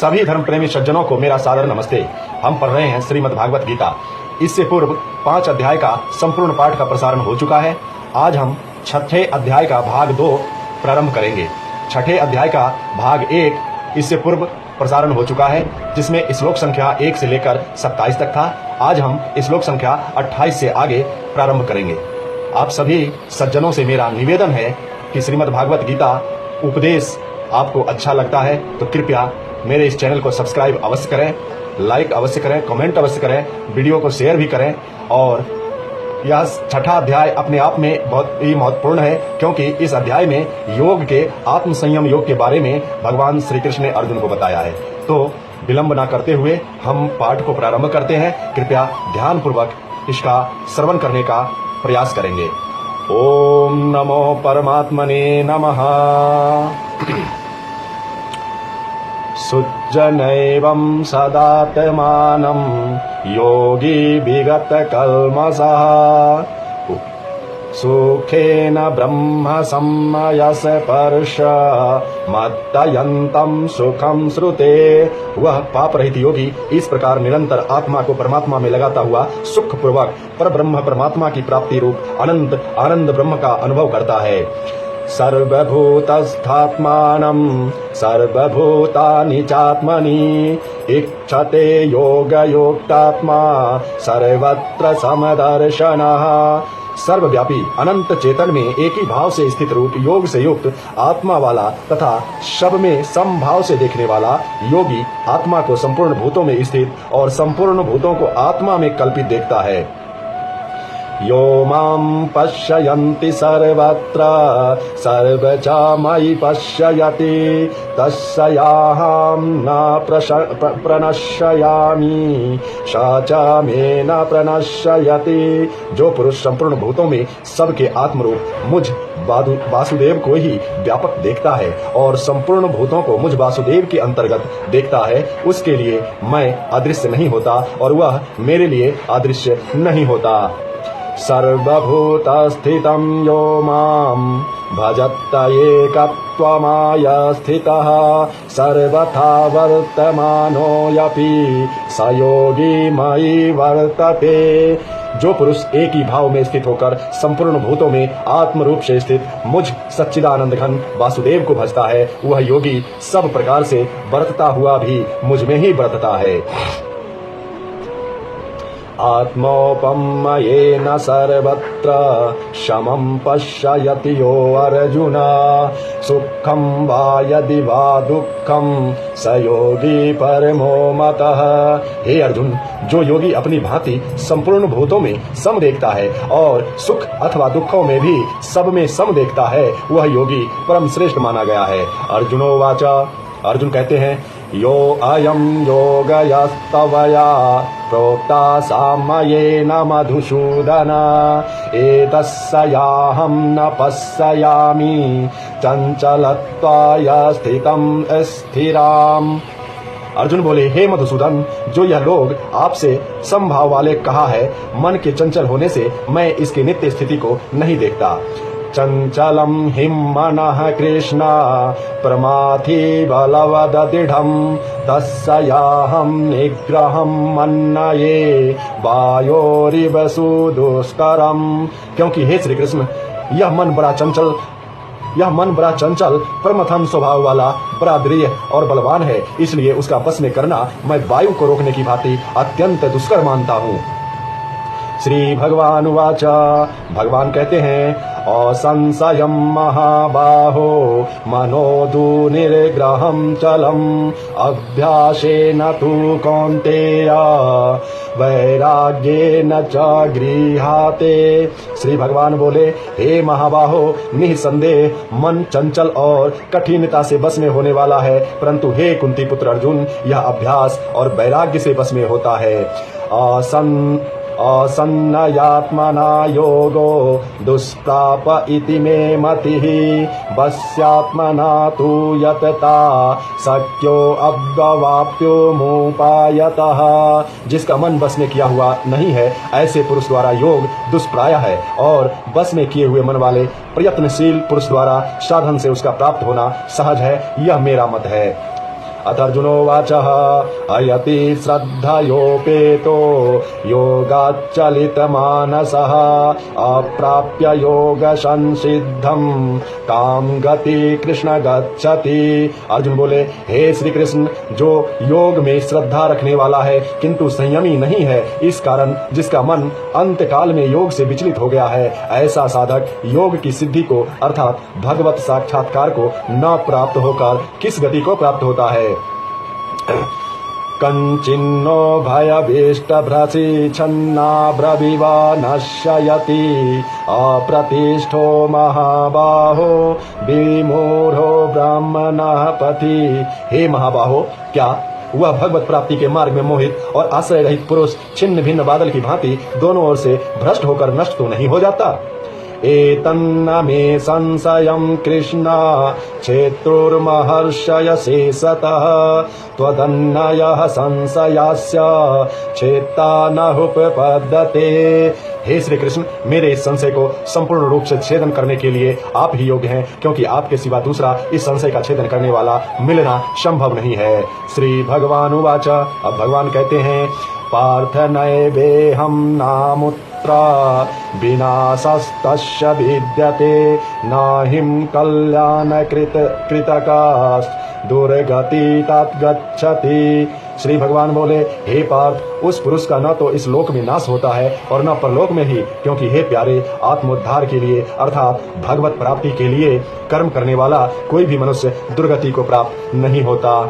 सभी धर्म प्रेमी सज्जनों को मेरा सादर नमस्ते। हम पढ़ रहे हैं श्रीमद् भागवत गीता। इससे पूर्व 5 अध्याय का संपूर्ण पाठ का प्रसारण हो चुका है। आज हम 6ठे अध्याय का भाग 2 प्रारंभ करेंगे। 6ठे अध्याय का भाग 1 इससे पूर्व प्रसारण हो चुका है, जिसमें श्लोक संख्या 1 से लेकर 27 तक था। आज हम श्लोक संख्या 28 से आगे प्रारंभ करेंगे। आप सभी सज्जनों से मेरा निवेदन है कि श्रीमद् भागवत गीता उपदेश आपको अच्छा लगता है तो कृपया मेरे इस चैनल को सब्सक्राइब अवश्य करें, लाइक अवश्य करें, कमेंट अवश्य करें, वीडियो को शेयर भी करें। और यह 6ठा अध्याय अपने आप में बहुत ही महत्वपूर्ण है, क्योंकि इस अध्याय में योग के आत्म संयम योग के बारे में भगवान श्री कृष्ण ने अर्जुन को बताया है। तो विलंब न करते हुए हम पाठ को प्रारंभ करते हैं। कृपया ध्यानपूर्वक इसका श्रवण करने का प्रयास करेंगे। ओम नमो परमात्मने नमः। सुज्जनैवं सदात्मानं योगी विगत कल्मषः सुखेन ब्रह्म संमयस पर्श मत्तयन्तं सुखम श्रुते। वह पाप रहित योगी इस प्रकार निरंतर आत्मा को परमात्मा में लगाता हुआ सुख पूर्वक पर ब्रह्म परमात्मा की प्राप्ति रूप अनंत आनंद ब्रह्म का अनुभव करता है। सर्वभूतस्थात्मानं सर्वभूतानि चात्मनि इच्छते योगयोक्तात्मा सर्वत्र समदर्शनः। सर्वव्यापी अनंत चेतन में एक ही भाव से स्थित रूप योग से युक्त आत्मा वाला तथा सब में समभाव से देखने वाला योगी आत्मा को संपूर्ण भूतों में स्थित और संपूर्ण भूतों को आत्मा में कल्पित देखता है। यो मां पश्यन्ति सर्वत्र सर्वचा मयि पश्यति तस्याहं न प्रणश्यामि स च मे न प्रणश्यति। जो पुरुष संपूर्ण भूतों में सबके आत्मरूप मुझ वासुदेव को ही व्यापक देखता है और संपूर्ण भूतों को मुझ वासुदेव के अंतर्गत देखता है, उसके लिए मैं अदृश्य नहीं होता और वह मेरे लिए अदृश्य नहीं होता। सर्वभूतस्थितं यो मां भजत एकत्वमाय स्थितः सर्वथा वर्तमानोऽपि स योगी मयि वर्तते। जो पुरुष एक ही भाव में स्थित होकर संपूर्ण भूतों में आत्म रूप से स्थित मुझ सच्चिदानंद घन वासुदेव को भजता है, वह योगी सब प्रकार से बरतता हुआ भी मुझ में ही बरतता है। आत्मोपम्येन सर्वत्र समं पश्यति यो अर्जुन सुखं वा यदि वा दुःखं स योगी परमो मतः। हे अर्जुन, जो योगी अपनी भांति संपूर्ण भूतों में सम देखता है और सुख अथवा दुखों में भी सब में सम देखता है, वह योगी परम श्रेष्ठ माना गया है। अर्जुनोवाच, अर्जुन कहते हैं, यो अयं योगयस्तवया प्रोक्ता सामयेन मधुसूदन एतस्याहं न पश्यामि चंचलत्वाय स्थितं स्थिराम। अर्जुन बोले, हे मधुसूदन, जो यह लोग आपसे समभाव वाले कहा है, मन के चंचल होने से मैं इसकी नित्य स्थिति को नहीं देखता। चंचलं हिं मनः कृष्ण प्रमाथि बलवदृढं तस्याहं निग्रहं मन्ये वायोरिव सुदुष्करम्। क्योंकि हे श्री कृष्ण, यह मन बड़ा चंचल प्रमथन स्वभाव वाला, बड़ा दृढ़ और बलवान है, इसलिए उसका बस में करना मैं वायु को रोकने की भांति अत्यंत दुष्कर मानता हूँ। श्री भगवान वाच, भगवान कहते हैं, असंशयं महाबाहो मनोदु निर्ग्रहं चलम् अभ्यासेन तु कौन्तेय वैराग्येन च गृह्यते। श्री भगवान बोले, हे महाबाहो, निसंदेह मन चंचल और कठिनता से बस में होने वाला है, परंतु हे कुंती पुत्र अर्जुन, यह अभ्यास और वैराग्य से बस में होता है। असन्नयात्मना योगो दुष्प्राप इति मे मतिः वश्यात्मना तु यतता शक्यो अव्यवाप्यो मुपायतः। जिसका मन बस में किया हुआ नहीं है, ऐसे पुरुष द्वारा योग दुष्प्राय है, और बस में किए हुए मन वाले प्रयत्नशील पुरुष द्वारा साधन से उसका प्राप्त होना सहज है। यह मेरा मत है। अथ अर्जुनोवाचः अयति श्रद्धयोपेतो योगाच्चलितमानसः अप्राप्य योगसंसिद्धं काम गति कृष्ण गच्छति। अर्जुन बोले, हे श्री कृष्ण, जो योग में श्रद्धा रखने वाला है किंतु संयमी नहीं है, इस कारण जिसका मन अंत काल में योग से विचलित हो गया है, ऐसा साधक योग की सिद्धि को अर्थात भगवत साक्षात्कार को न प्राप्त होकर किस गति को प्राप्त होता है। कंचिन्नो भयभीष्टभ्रसी छन्नाब्रविवा नश्यति अप्रतिष्ठो महाबाहो विमूढ़ो ब्राह्मणः पथि। हे महाबाहो, क्या वह भगवत प्राप्ति के मार्ग में मोहित और आश्रय रहित पुरुष छिन्न भिन्न बादल की भांति दोनों ओर से भ्रष्ट होकर नष्ट तो नहीं हो जाता? एतन्न मे संशयं कृष्ण क्षेत्रुर्महर्षय शेषतः त्वदन्नयः संशयस्य चेता नहुपपद्यते। हे श्री कृष्ण, मेरे इस संशय को संपूर्ण रूप से छेदन करने के लिए आप ही योग्य हैं, क्योंकि आपके सिवा दूसरा इस संशय का छेदन करने वाला मिलना संभव नहीं है। श्री भगवान उवाच, अब भगवान कहते हैं, पार्थ नैवेहं नामुत्र विनाशस्तस्य विद्यते नाहिं कल्याणकृतकास् दुर्गति तद्गच्छति। श्री भगवान बोले, हे पार्थ, उस पुरुष का न तो इस लोक में नाश होता है और न परलोक में ही, क्योंकि हे प्यारे, आत्मोद्धार के लिए अर्थात भगवत प्राप्ति के लिए कर्म करने वाला कोई भी मनुष्य दुर्गति को प्राप्त नहीं होता।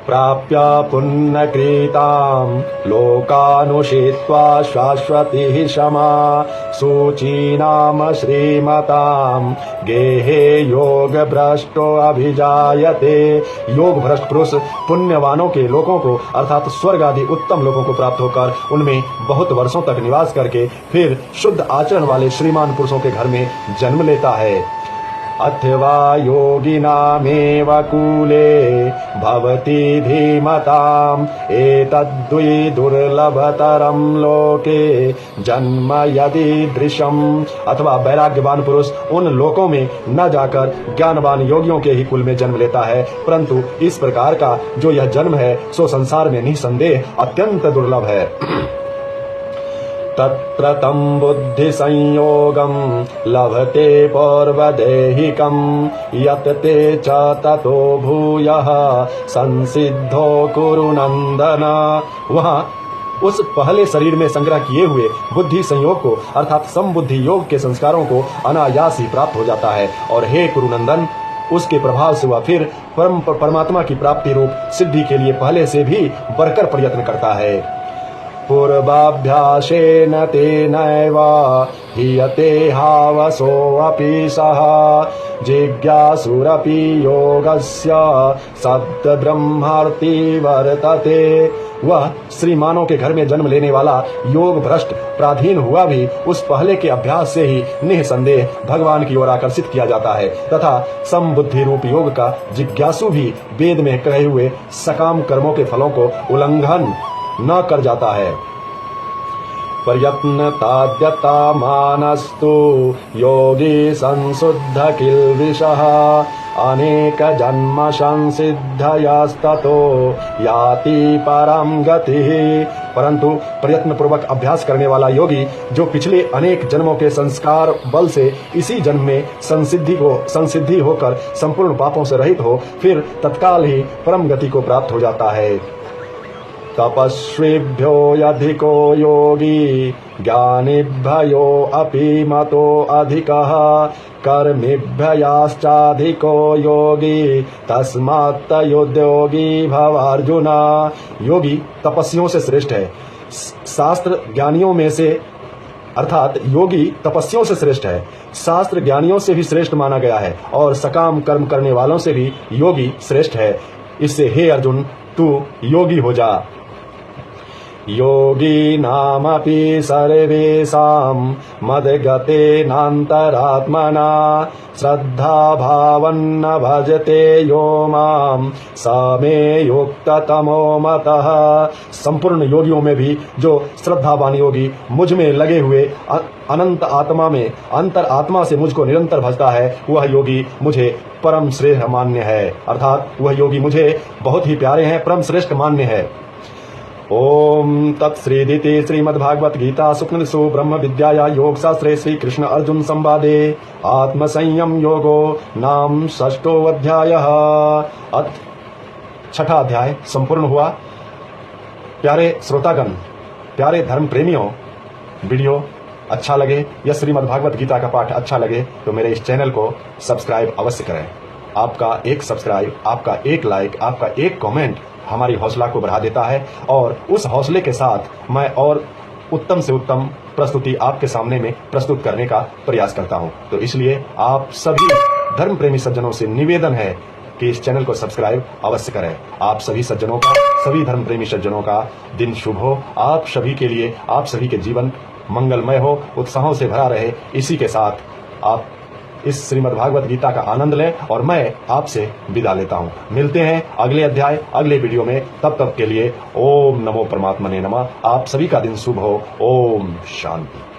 प्राप्य पुण्यकृतां लोकानुषित्वा शाश्वती क्षमा शुचीनां श्रीमतां गेहे योग भ्रष्टो अभिजायते। योग भ्रष्ट पुरुष पुण्यवानों के लोकों को अर्थात स्वर्ग आदि उत्तम लोकों को प्राप्त होकर उनमें बहुत वर्षों तक निवास करके फिर शुद्ध आचरण वाले श्रीमान पुरुषों के घर में जन्म लेता है। अथवा योगिनामेव कूले भवति धीमताम् एतद्द्वि दुर्लभतरं लोके जन्म यदीदृशम्। अथवा वैराग्यवान पुरुष उन लोकों में न जाकर ज्ञानवान योगियों के ही कुल में जन्म लेता है, परंतु इस प्रकार का जो यह जन्म है सो संसार में निसंदेह अत्यंत दुर्लभ है। तत्र तं बुद्धि संयोगं लभते पौर्वदेहिकं यत् ते च ततो भूयः संसिद्धो कुरु नंदन। वहाँ उस पहले शरीर में संग्रह किए हुए बुद्धि संयोग को अर्थात समबुद्धि योग के संस्कारों को अनायास ही प्राप्त हो जाता है, और हे कुरुनंदन, उसके प्रभाव से वह फिर परमात्मा की प्राप्ति रूप सिद्धि के लिए पहले से भी बढ़कर प्रयत्न करता है। पूर्वाभ्यासेन तेनैव हीयते हावसोऽपि सः जिज्ञासुरपि योगस्य सद्ब्रह्मार्ति वर्तते। वह श्रीमानों के घर में जन्म लेने वाला योग भ्रष्ट प्राधीन हुआ भी उस पहले के अभ्यास से ही निःसंदेह भगवान की ओर आकर्षित किया जाता है, तथा समबुद्धि रूप योग का जिज्ञासु भी वेद में कहे हुए सकाम कर्मों के फलों को उल्लंघन न कर जाता है। प्रयत्न ताद्यता मानस्तु योगी संशुद्ध किल्बिषः अनेक जन्म संसिद्धयास्ततो याति परम गतिः। परंतु प्रयत्न पूर्वक अभ्यास करने वाला योगी जो पिछले अनेक जन्मों के संस्कार बल से इसी जन्म में संसिद्धि होकर संपूर्ण पापों से रहित हो, फिर तत्काल ही परम गति को प्राप्त हो जाता है। तपस्विभ्यो अधिको योगी ज्ञानिभ्यो अपि मतो अधिकः कर्मिभ्याश्चाधिको योगी तस्मात् योगी भव अर्जुन। योगी तपस्वियों से श्रेष्ठ है, शास्त्र ज्ञानियों में से अर्थात योगी तपस्वियों से श्रेष्ठ है, शास्त्र ज्ञानियों से भी श्रेष्ठ माना गया है, और सकाम कर्म करने वालों से भी योगी श्रेष्ठ है। इससे हे अर्जुन, तू योगी हो जा। योगिनामपि सर्वेषां मद्गतेनान्तरात्मना श्रद्धाभावन्न भजते यो मां स मे युक्ततमो मतः। संपूर्ण योगियों में भी जो श्रद्धावान योगी मुझ में लगे हुए अनंत आत्मा में अंतर आत्मा से मुझको निरंतर भजता है, वह योगी मुझे परम श्रेष्ठ मान्य है। अर्थात वह योगी मुझे बहुत ही प्यारे हैं, परम श्रेष्ठ मान्य है। ओम तत्श्रीदिति श्रीमद्भागवत गीता सुक्ष्मसु ब्रह्म विद्याया योग शास्त्रे श्री कृष्ण अर्जुन संवादे आत्म संयम योगो नाम षष्ठो अध्यायः। छठा अध्याय संपूर्ण हुआ। प्यारे श्रोतागण, प्यारे धर्म प्रेमियों, वीडियो अच्छा लगे या श्रीमद्भागवत गीता का पाठ अच्छा लगे तो मेरे इस चैनल को सब्सक्राइब अवश्य करें। आपका एक सब्सक्राइब, आपका एक लाइक, आपका एक कमेंट हमारी हौसला को बढ़ा देता है और उस हौसले के साथ मैं और उत्तम से उत्तम प्रस्तुति आपके सामने में प्रस्तुत करने का प्रयास करता हूं। तो इसलिए आप सभी धर्म प्रेमी सज्जनों से निवेदन है कि इस चैनल को सब्सक्राइब अवश्य करें। आप सभी सज्जनों का, सभी धर्म प्रेमी सज्जनों का दिन शुभ हो। आप सभी के लिए, आप सभी के जीवन मंगलमय हो, उत्साहों से भरा रहे। इसी के साथ आप इस श्रीमद्भागवत गीता का आनंद लें और मैं आपसे विदा लेता हूं। मिलते हैं अगले अध्याय, अगले वीडियो में। तब तक के लिए ओम नमो परमात्मने नमः। आप सभी का दिन शुभ हो। ओम शांति।